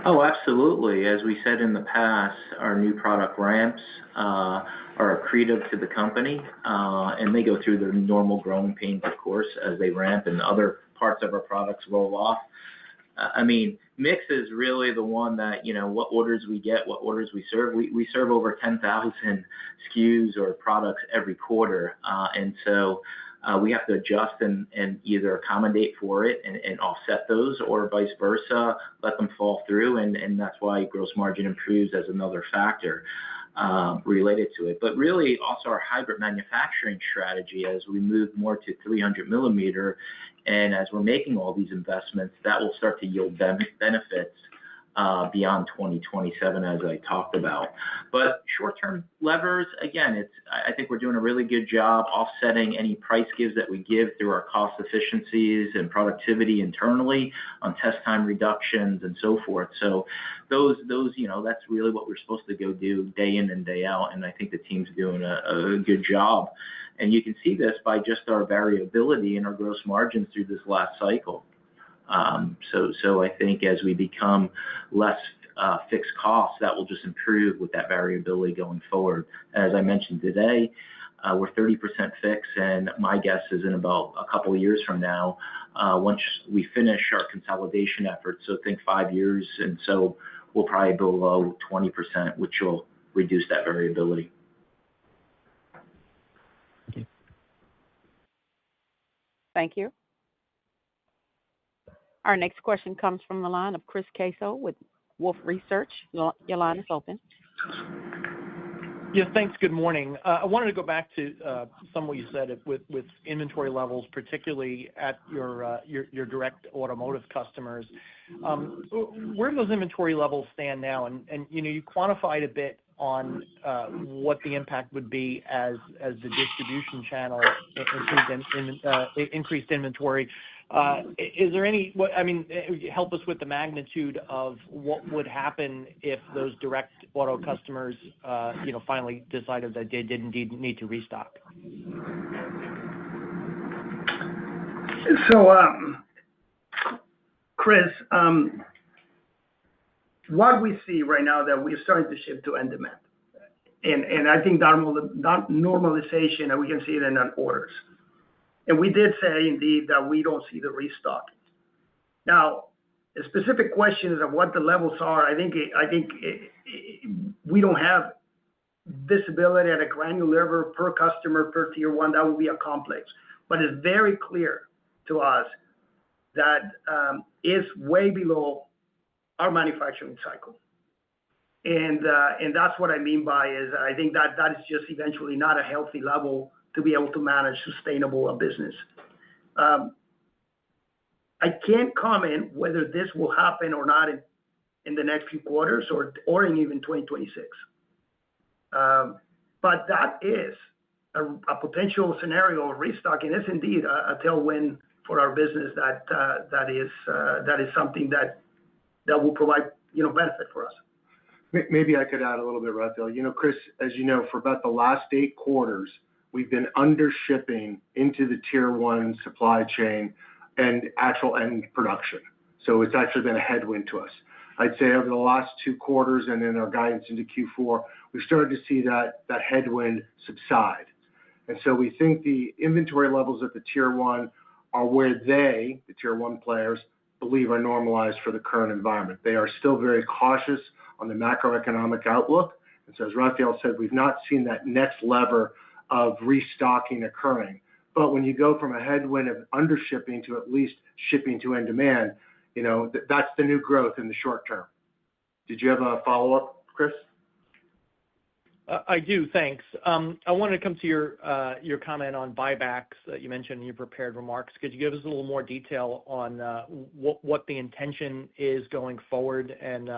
[SPEAKER 4] Oh, absolutely. As we said in the past, our new product ramps are accretive to the company, and they go through their normal growing pains, of course, as they ramp and other parts of our products roll off. I mean, mix is really the one that, what orders we get, what orders we serve. We serve over 10,000 SKUs or products every quarter, and so we have to adjust and either accommodate for it and offset those, or vice versa, let them fall through, and that's why gross margin improves as another factor related to it. But really also our hybrid manufacturing strategy, as we move more to 300 millimeter, and as we're making all these investments, that will start to yield benefits beyond 2027, as I talked about. But short-term levers, again, I think we're doing a really good job offsetting any price gives that we give through our cost efficiencies and productivity internally on test time reductions and so forth. So those that's really what we're supposed to go do day in and day out, and I think the team's doing a good job. And you can see this by just our variability in our gross margins through this last cycle. So I think as we become less fixed costs, that will just improve with that variability going forward. As I mentioned today, we're 30% fixed, and my guess is in about a couple of years from now, once we finish our consolidation efforts, so think 5 years, and so we'll probably go below 20%, which will reduce that variability.
[SPEAKER 10] Thank you.
[SPEAKER 1] Thank you. Our next question comes from the line of Chris Caso with Wolfe Research. Your line is open.
[SPEAKER 11] Yes, thanks. Good morning. I wanted to go back to some of what you said with inventory levels, particularly at your direct automotive customers. Where do those inventory levels stand now? And you quantified a bit on what the impact would be as the distribution channel increased inventory. Is there any, help us with the magnitude of what would happen if those direct auto customers, finally decided that they didn't need to restock?
[SPEAKER 3] So, Chris, what we see right now that we're starting to shift to end demand. And I think that normalization, and we can see it in our orders. And we did say, indeed, that we don't see the restocking. Now, the specific question is of what the levels are. I think we don't have visibility at a granular level per customer, per tier one. That would be a complex. But it's very clear to us that is way below our manufacturing cycle. And that's what I mean by is I think that is just eventually not a healthy level to be able to manage sustainable business. I can't comment whether this will happen or not in the next few quarters or in even 2026. But that is a potential scenario of restocking. It's indeed a tailwind for our business that is something that will provide benefit for us.
[SPEAKER 2] Maybe I could add a little bit, Rafael. Chris, as you know, for about the last 8 quarters, we've been under shipping into the tier 1 supply chain and actual end production. So it's actually been a headwind to us. I'd say over the last 2 quarters and in our guidance into Q4, we've started to see that headwind subside. And so we think the inventory levels at the tier 1 are where the tier 1 players, believe are normalized for the current environment. They are still very cautious on the macroeconomic outlook. And so as Rafael said, we've not seen that next lever of restocking occurring. But when you go from a headwind of under shipping to at least shipping to end demand, that's the new growth in the short term. Did you have a follow-up, Chris?
[SPEAKER 11] I do, thanks. I wanted to come to your comment on buybacks that you mentioned in your prepared remarks. Could you give us a little more detail on what the intention is going forward and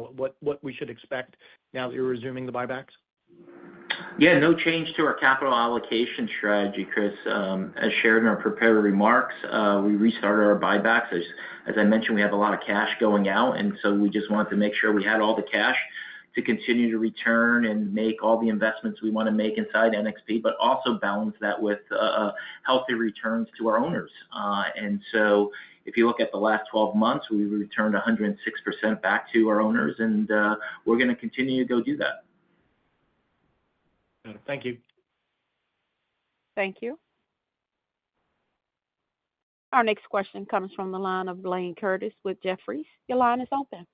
[SPEAKER 11] what we should expect now that you're resuming the buybacks?
[SPEAKER 4] Yeah, no change to our capital allocation strategy, Chris. As shared in our prepared remarks, we restarted our buybacks. As I mentioned, we have a lot of cash going out, and so we just wanted to make sure we had all the cash to continue to return and make all the investments we want to make inside NXP, but also balance that with healthy returns to our owners. And so if you look at the last 12 months, we returned 106% back to our owners, and we're going to continue to go do that.
[SPEAKER 11] Thank you.
[SPEAKER 1] Thank you. Our next question comes from the line of Blayne Curtis with Jefferies. Your line is open.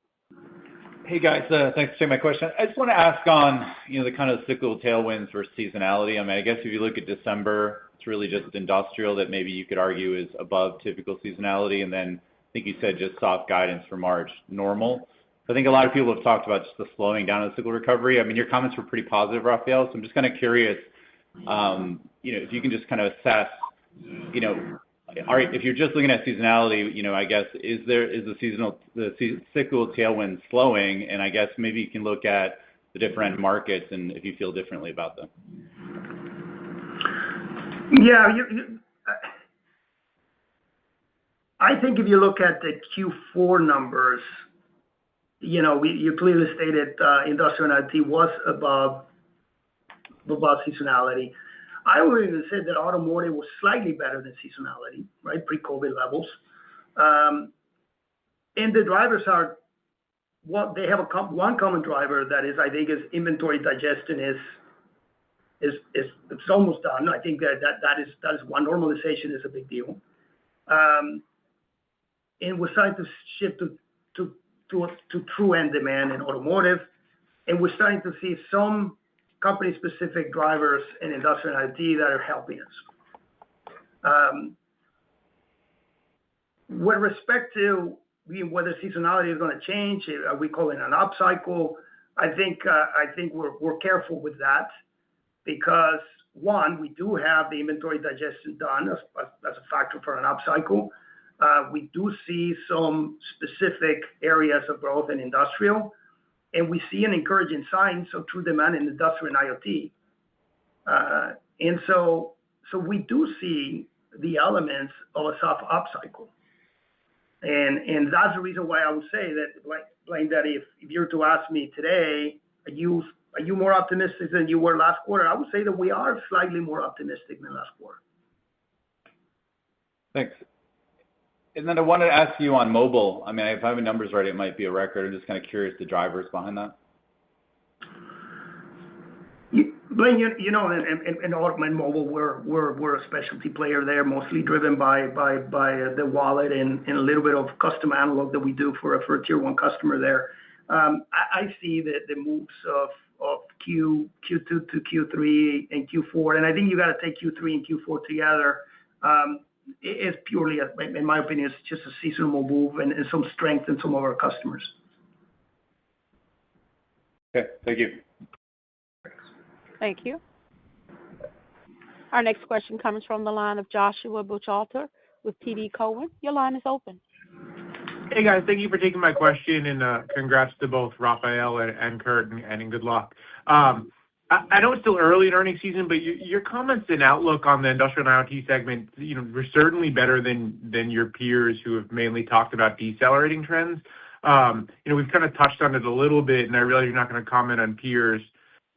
[SPEAKER 12] Hey, guys. Thanks for taking my question. I just want to ask on the kind of cyclical tailwinds versus seasonality. I mean, I guess if you look at December, it's really just industrial that maybe you could argue is above typical seasonality. And then I think you said just soft guidance for March, normal. I think a lot of people have talked about just the slowing down of the cyclical recovery. I mean, your comments were pretty positive, Rafael. So I'm just kind of curious, if you can just kind of assess, if you're just looking at seasonality, I guess, is the cyclical tailwind slowing? And I guess maybe you can look at the different markets and if you feel differently about them.
[SPEAKER 3] Yeah, I think if you look at the Q4 numbers, you clearly stated industrial and IT was above seasonality. I would even say that automotive was slightly better than seasonality, right, pre-COVID levels. And the drivers are, they have one common driver that is, I think, is inventory digestion it's almost done. I think that is one. Normalization is a big deal. And we're starting to shift to true end demand in automotive, and we're starting to see some company-specific drivers in industrial and IT that are helping us. With respect to whether seasonality is going to change, are we calling an upcycle? I think we're careful with that because, one, we do have the inventory digestion done as a factor for an upcycle. We do see some specific areas of growth in industrial, and we see an encouraging signs of true demand in industrial and IoT. And so we do see the elements of a soft upcycle. And that's the reason why I would say that, Blayne, that if you were to ask me today, are you more optimistic than you were last quarter? I would say that we are slightly more optimistic than last quarter.
[SPEAKER 12] Thanks. And then I wanted to ask you on mobile. I mean, if I have the numbers right, it might be a record. I'm just kind of curious the drivers behind that.
[SPEAKER 3] Blayne, in mobile, we're a specialty player there, mostly driven by the wallet and a little bit of custom analog that we do for a tier 1 customer there. I see the moves of Q2 to Q3 and Q4, and I think you got to take Q3 and Q4 together. It's purely, in my opinion, it's just a seasonal move and some strength in some of our customers.
[SPEAKER 12] Okay. Thank you.
[SPEAKER 1] Thank you. Our next question comes from the line of Joshua Buchalter with TD Cowen. Your line is open.
[SPEAKER 13] Hey, guys. Thank you for taking my question, and congrats to both Rafael and Kurt, and good luck. I know it's still early in earnings season, but your comments and outlook on the industrial and IoT segment, were certainly better than your peers who have mainly talked about decelerating trends. We've kind of touched on it a little bit, and I realize you're not going to comment on peers,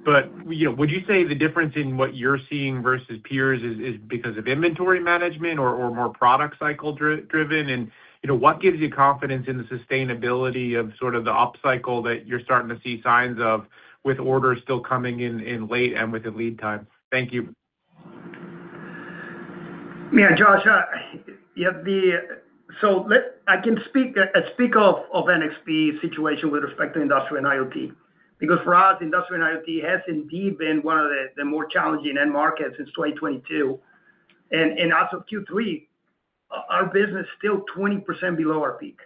[SPEAKER 13] but would you say the difference in what you're seeing versus peers is because of inventory management or more product cycle driven? And what gives you confidence in the sustainability of sort of the upcycle that you're starting to see signs of, with orders still coming in late and with the lead time? Thank you.
[SPEAKER 3] Yeah, Josh, I can speak of NXP situation with respect to industrial and IoT, because for us, industrial and IoT has indeed been one of the more challenging end markets since 2022. And as of Q3, our business is still 20% below our peak,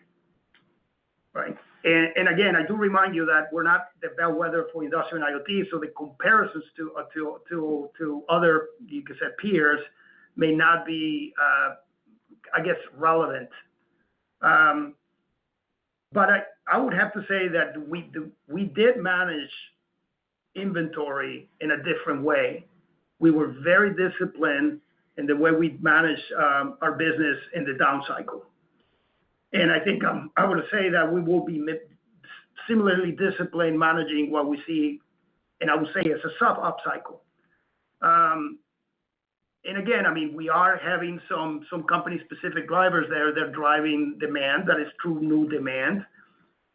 [SPEAKER 3] right? And again, I do remind you that we're not the bellwether for industrial and IoT, so the comparisons to other, you could say, peers may not be, I guess, relevant. But I would have to say that we did manage inventory in a different way. We were very disciplined in the way we managed our business in the down cycle. And I think I would say that we will be similarly disciplined managing what we see, and I would say it's a sub-up cycle. And again, I mean, we are having some company-specific drivers there that are driving demand, that is true new demand.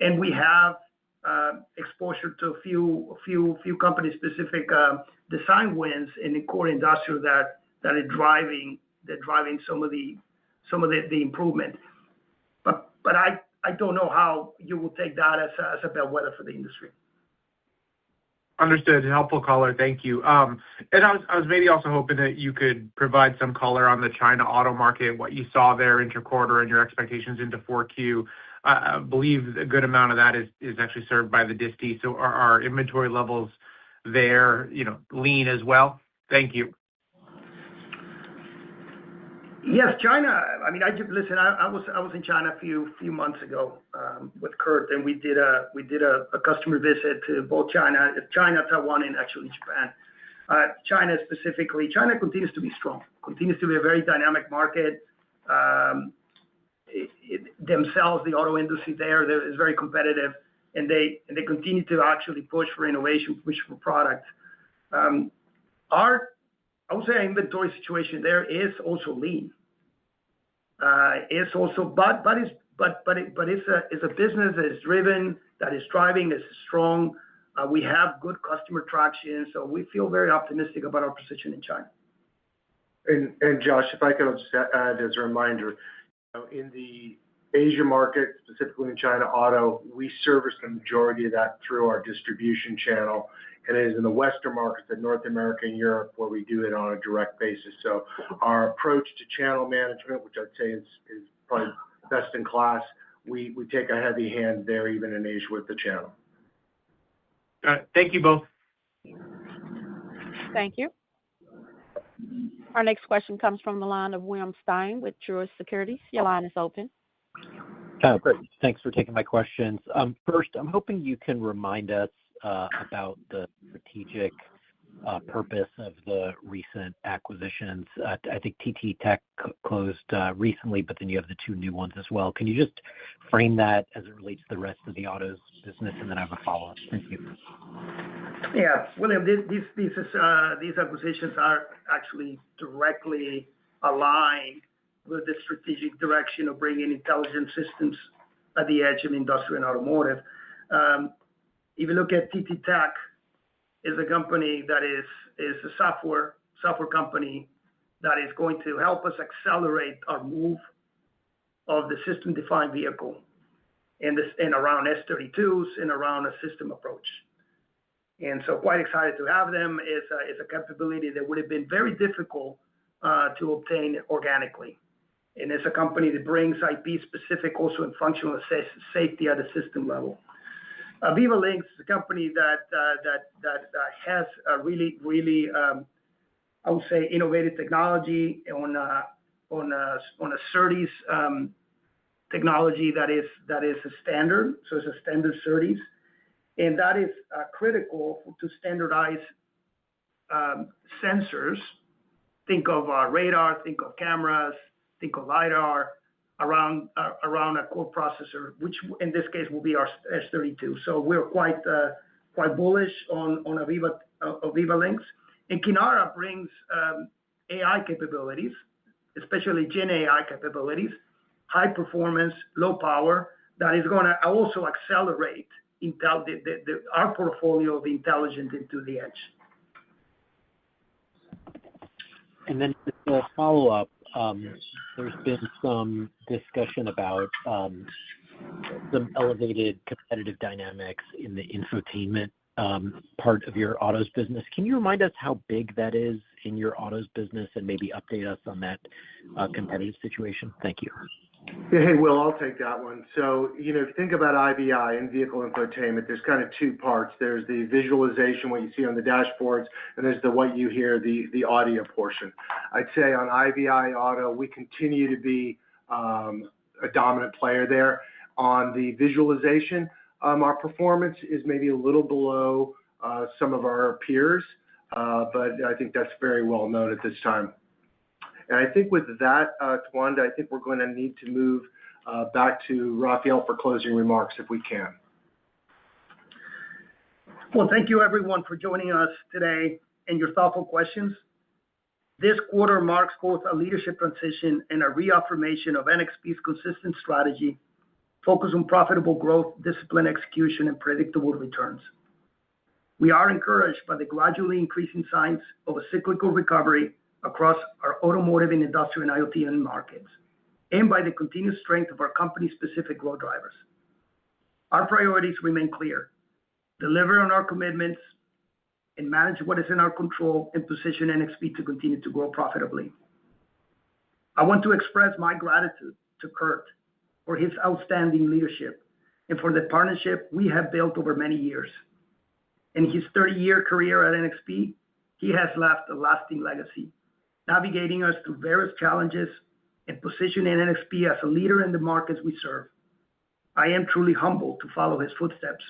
[SPEAKER 3] And we have exposure to a few company-specific design wins in the core industrial that are driving some of the improvement. But I don't know how you will take that as a bellwether for the industry.
[SPEAKER 13] Understood. Helpful color. Thank you. And I was maybe also hoping that you could provide some color on the China auto market, what you saw there interquarter and your expectations into 4Q. I believe a good amount of that is actually served by the disti. So are inventory levels there, lean as well? Thank you.
[SPEAKER 3] Yes, China. I mean, I was in China a few months ago with Kurt, and we did a customer visit to both China, Taiwan, and actually Japan. China specifically, China continues to be strong, continues to be a very dynamic market. Themselves, the auto industry there is very competitive, and they continue to actually push for innovation, push for product. I would say our inventory situation there is also lean. It's also, but it's a business that is driven, that is driving, that is strong. We have good customer traction, so we feel very optimistic about our position in China.
[SPEAKER 2] And Josh, if I could just add as a reminder, in the Asia market, specifically in China auto, we service the majority of that through our distribution channel. And it is in the Western markets, in North America and Europe, where we do it on a direct basis. So our approach to channel management, which I'd say is probably best in class, we take a heavy hand there, even in Asia with the channel.
[SPEAKER 13] All right. Thank you both.
[SPEAKER 1] Thank you. Our next question comes from the line of William Stein with Truist Securities. Your line is open.
[SPEAKER 14] Great. Thanks for taking my questions. First, I'm hoping you can remind us about the strategic purpose of the recent acquisitions. I think TT Tech closed recently, but then you have the two new ones as well. Can you just frame that as it relates to the rest of the autos business, and then I have a follow-up? Thank you.
[SPEAKER 3] Yeah, William, these acquisitions are actually directly aligned with the strategic direction of bringing intelligent systems at the edge of industrial and automotive. If you look at TT Tech, is a company that is a software company that is going to help us accelerate our move of the system-defined vehicle and around S32s and around a system approach. And so quite excited to have them. It's a capability that would have been very difficult to obtain organically. And it's a company that brings IP specific also in functional safety at the system level. Aviva Links is a company that has a really, I would say, innovative technology on a SerDes technology that is a standard. So it's a standard SerDes, and that is critical to standardize sensors. Think of radar, think of cameras, think of LiDAR around a core processor, which in this case will be our S32. So we're quite bullish on Aviva Links. And Kinara brings AI capabilities, especially Gen AI capabilities, high performance, low power, that is going to also accelerate our portfolio of intelligence into the edge.
[SPEAKER 14] And then a follow-up, there's been some discussion about some elevated competitive dynamics in the infotainment part of your autos business. Can you remind us how big that is in your autos business and maybe update us on that competitive situation? Thank you.
[SPEAKER 2] Yeah, hey, Will, I'll take that one. So, if you think about IVI and vehicle infotainment, there's kind of two parts. There's the visualization, what you see on the dashboards, and there's the what you hear, the audio portion. I'd say on IVI Auto, we continue to be a dominant player there. On the visualization, our performance is maybe a little below some of our peers, but I think that's very well known at this time. And I think with that, Tawanda, I think we're going to need to move back to Rafael for closing remarks if we can.
[SPEAKER 3] Well, thank you everyone for joining us today and your thoughtful questions. This quarter marks both a leadership transition and a reaffirmation of NXP's consistent strategy, focus on profitable growth, disciplined execution, and predictable returns. We are encouraged by the gradually increasing signs of a cyclical recovery across our automotive and industrial and IoT end markets, and by the continued strength of our company-specific growth drivers. Our priorities remain clear: deliver on our commitments and manage what is in our control and position NXP to continue to grow profitably. I want to express my gratitude to Kurt for his outstanding leadership and for the partnership we have built over many years. In his 30-year career at NXP, he has left a lasting legacy, navigating us through various challenges and positioning NXP as a leader in the markets we serve. I am truly humbled to follow his footsteps.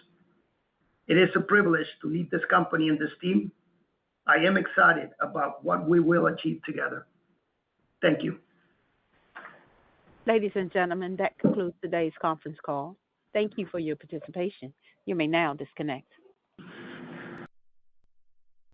[SPEAKER 3] It is a privilege to lead this company and this team. I am excited about what we will achieve together. Thank you.
[SPEAKER 1] Ladies and gentlemen, that concludes today's conference call. Thank you for your participation. You may now disconnect.